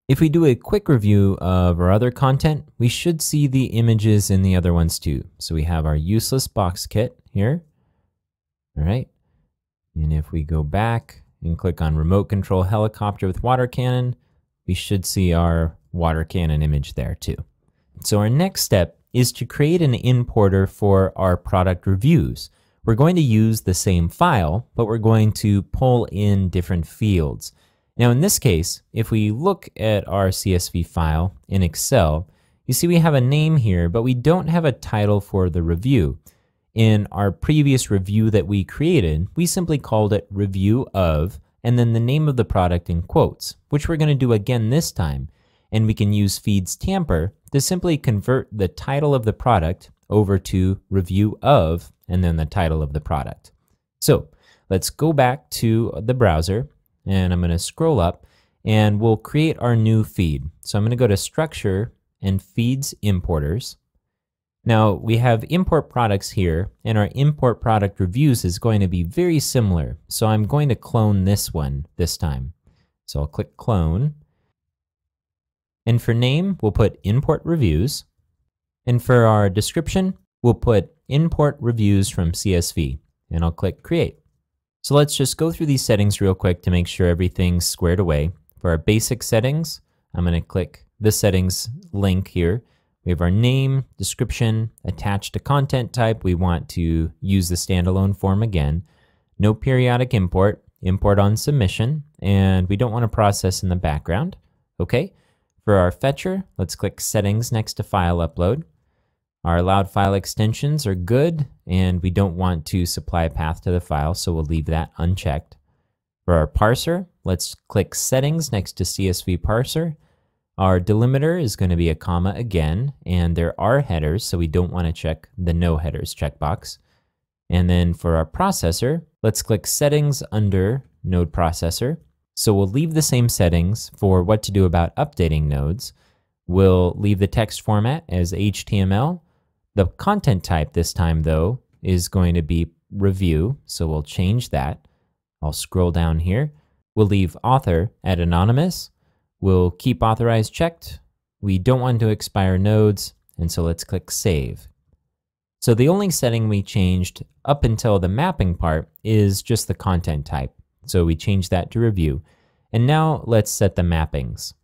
If we do a quick review of our other content, we should see the images in the other ones too. So we have our useless box kit here. All right. And if we go back and click on remote control helicopter with water cannon, we should see our water cannon image there too. So our next step is to create an importer for our product reviews. We're going to use the same file, but we're going to pull in different fields. Now in this case, if we look at our CSV file in Excel, you see we have a name here, but we don't have a title for the review. In our previous review that we created, we simply called it review of, and then the name of the product in quotes, which we're going to do again this time. And we can use feeds tamper to simply convert the title of the product over to review of, and then the title of the product. So let's go back to the browser, and I'm going to scroll up, and we'll create our new feed. So I'm going to go to Structure and Feeds Importers. Now we have import products here, and our import product reviews is going to be very similar. So I'm going to clone this one this time. So I'll click Clone. And for name, we'll put import reviews. And for our description, we'll put import reviews from CSV. And I'll click Create. So let's just go through these settings real quick to make sure everything's squared away. For our basic settings, I'm going to click the settings link here. We have our name, description, attached to content type. We want to use the standalone form again. No periodic import, import on submission, and we don't want to process in the background. Okay. For our fetcher, let's click settings next to file upload. Our allowed file extensions are good, and we don't want to supply a path to the file, so we'll leave that unchecked. For our parser, let's click settings next to CSV Parser. Our delimiter is going to be a comma again, and there are headers, so we don't want to check the no headers checkbox. And then for our processor, let's click settings under node processor. So we'll leave the same settings for what to do about updating nodes. We'll leave the text format as HTML. The content type this time, though, is going to be review, so we'll change that. I'll scroll down here. We'll leave author at anonymous. We'll keep authorized checked. We don't want to expire nodes, and so let's click Save. So the only setting we changed up until the mapping part is just the content type. So we changed that to review. And now let's set the mappings.